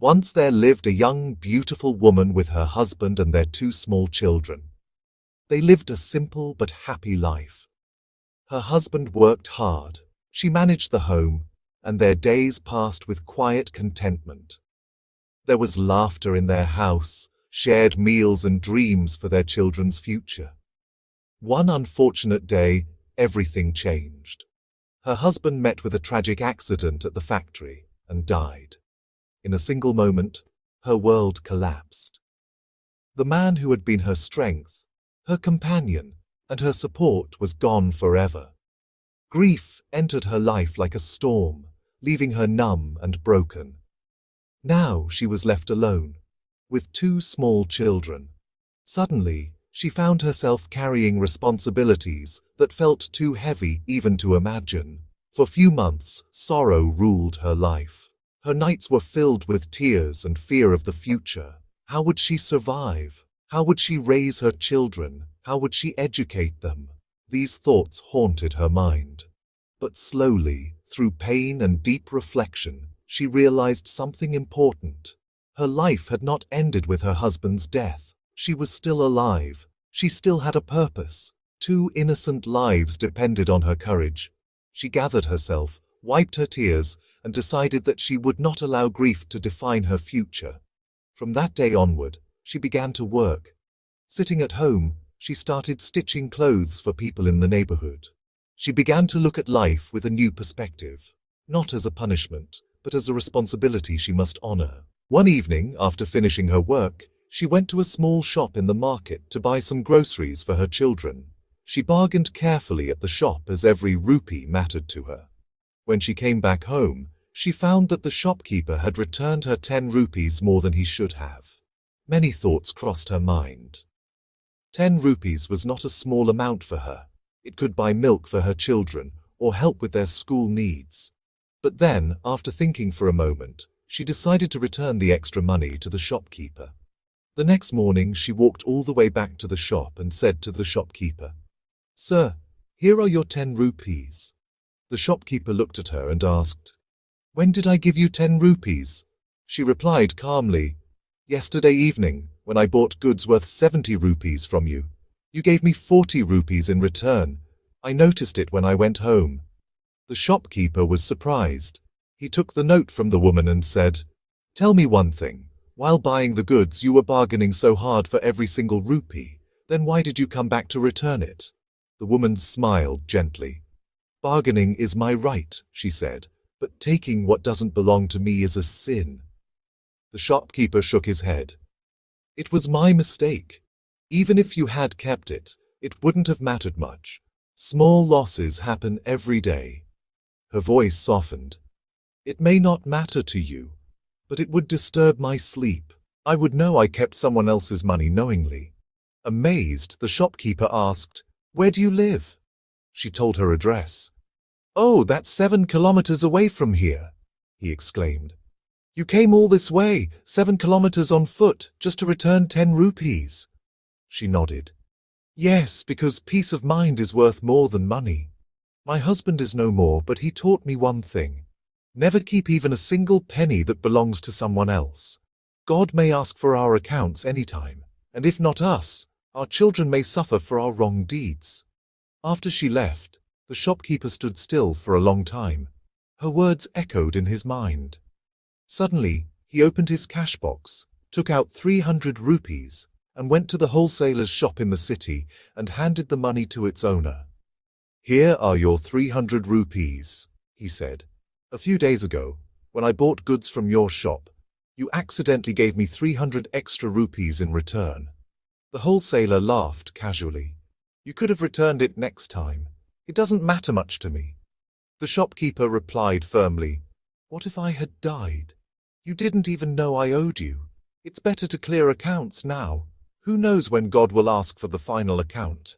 Once there lived a young, beautiful woman with her husband and their two small children. They lived a simple but happy life. Her husband worked hard, she managed the home, and their days passed with quiet contentment. There was laughter in their house, shared meals and dreams for their children's future. One unfortunate day, everything changed. Her husband met with a tragic accident at the factory and died. In a single moment, her world collapsed. The man who had been her strength, her companion, and her support was gone forever. Grief entered her life like a storm, leaving her numb and broken. Now she was left alone, with two small children. Suddenly, she found herself carrying responsibilities that felt too heavy even to imagine. For few months, sorrow ruled her life. Her nights were filled with tears and fear of the future. How would she survive? How would she raise her children? How would she educate them? These thoughts haunted her mind. But slowly, through pain and deep reflection, she realized something important. Her life had not ended with her husband's death. She was still alive. She still had a purpose. Two innocent lives depended on her courage. She gathered herself, wiped her tears, and decided that she would not allow grief to define her future. From that day onward, she began to work. Sitting at home, she started stitching clothes for people in the neighborhood. She began to look at life with a new perspective, not as a punishment, but as a responsibility she must honor. One evening, after finishing her work, she went to a small shop in the market to buy some groceries for her children. She bargained carefully at the shop as every rupee mattered to her. When she came back home, she found that the shopkeeper had returned her 10 rupees more than he should have. Many thoughts crossed her mind. 10 rupees was not a small amount for her. It could buy milk for her children or help with their school needs. But then, after thinking for a moment, she decided to return the extra money to the shopkeeper. The next morning, she walked all the way back to the shop and said to the shopkeeper, "Sir, here are your 10 rupees. The shopkeeper looked at her and asked, "When did I give you 10 rupees? She replied calmly, "Yesterday evening, when I bought goods worth 70 rupees from you. You gave me 40 rupees in return. I noticed it when I went home." The shopkeeper was surprised. He took the note from the woman and said, "Tell me one thing. While buying the goods, you were bargaining so hard for every single rupee. Then why did you come back to return it?" The woman smiled gently. "Bargaining is my right," she said, "but taking what doesn't belong to me is a sin." The shopkeeper shook his head. "It was my mistake. Even if you had kept it, it wouldn't have mattered much. Small losses happen every day." Her voice softened. "It may not matter to you, but it would disturb my sleep. I would know I kept someone else's money knowingly." Amazed, the shopkeeper asked, "Where do you live?" She told her address. "Oh, that's 7 kilometers away from here," he exclaimed. "You came all this way, 7 kilometers on foot, just to return 10 rupees?" She nodded. "Yes, because peace of mind is worth more than money. My husband is no more, but he taught me one thing. Never keep even a single penny that belongs to someone else. God may ask for our accounts anytime, and if not us, our children may suffer for our wrong deeds." After she left, the shopkeeper stood still for a long time. Her words echoed in his mind. Suddenly, he opened his cash box, took out 300 rupees, and went to the wholesaler's shop in the city and handed the money to its owner. "Here are your 300 rupees, he said. "A few days ago, when I bought goods from your shop, you accidentally gave me 300 extra rupees in return." The wholesaler laughed casually. "You could have returned it next time. It doesn't matter much to me." The shopkeeper replied firmly, "What if I had died? You didn't even know I owed you. It's better to clear accounts now. Who knows when God will ask for the final account?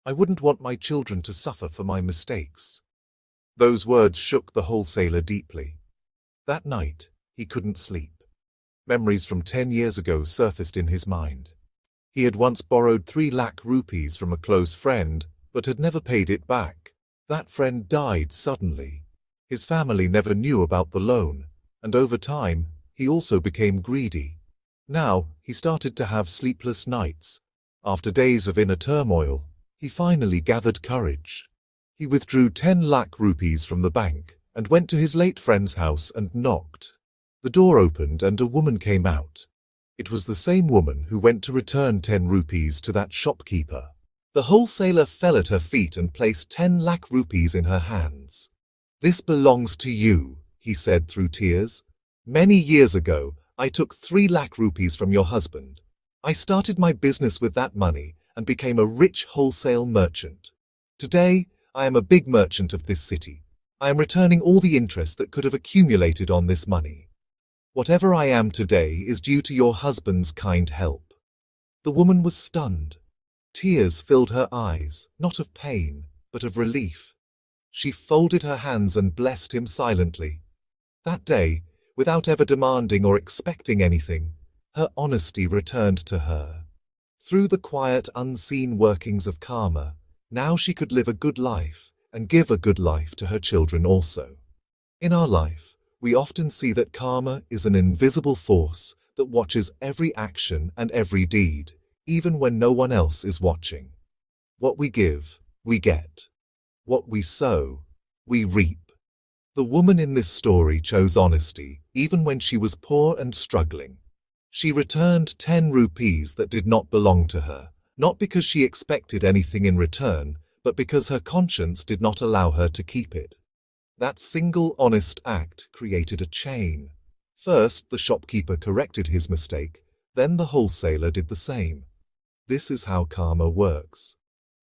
I wouldn't want my children to suffer for my mistakes." Those words shook the wholesaler deeply. That night, he couldn't sleep. Memories from 10 years ago surfaced in his mind. He had once borrowed 3 lakh rupees from a close friend, but had never paid it back. That friend died suddenly. His family never knew about the loan, and over time, he also became greedy. Now, he started to have sleepless nights. After days of inner turmoil, he finally gathered courage. He withdrew 10 lakh rupees from the bank and went to his late friend's house and knocked. The door opened and a woman came out. It was the same woman who went to return 10 rupees to that shopkeeper. The wholesaler fell at her feet and placed 10 lakh rupees in her hands. "This belongs to you," he said through tears. "Many years ago, I took 3 lakh rupees from your husband. I started my business with that money and became a rich wholesale merchant. Today, I am a big merchant of this city. I am returning all the interest that could have accumulated on this money. Whatever I am today is due to your husband's kind help." The woman was stunned. Tears filled her eyes, not of pain, but of relief. She folded her hands and blessed him silently. That day, without ever demanding or expecting anything, her honesty returned to her. Through the quiet, unseen workings of karma, now she could live a good life and give a good life to her children also. In our life, we often see that karma is an invisible force that watches every action and every deed, even when no one else is watching. What we give, we get. What we sow, we reap. The woman in this story chose honesty, even when she was poor and struggling. She returned 10 rupees that did not belong to her, not because she expected anything in return, but because her conscience did not allow her to keep it. That single honest act created a chain. First, the shopkeeper corrected his mistake, then the wholesaler did the same. This is how karma works.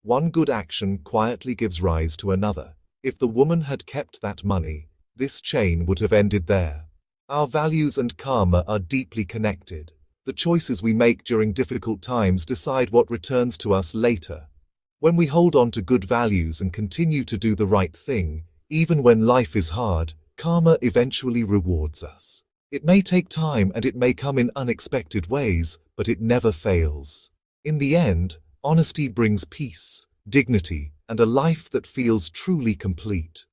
One good action quietly gives rise to another. If the woman had kept that money, this chain would have ended there. Our values and karma are deeply connected. The choices we make during difficult times decide what returns to us later. When we hold on to good values and continue to do the right thing, even when life is hard, karma eventually rewards us. It may take time and it may come in unexpected ways, but it never fails. In the end, honesty brings peace, dignity, and a life that feels truly complete.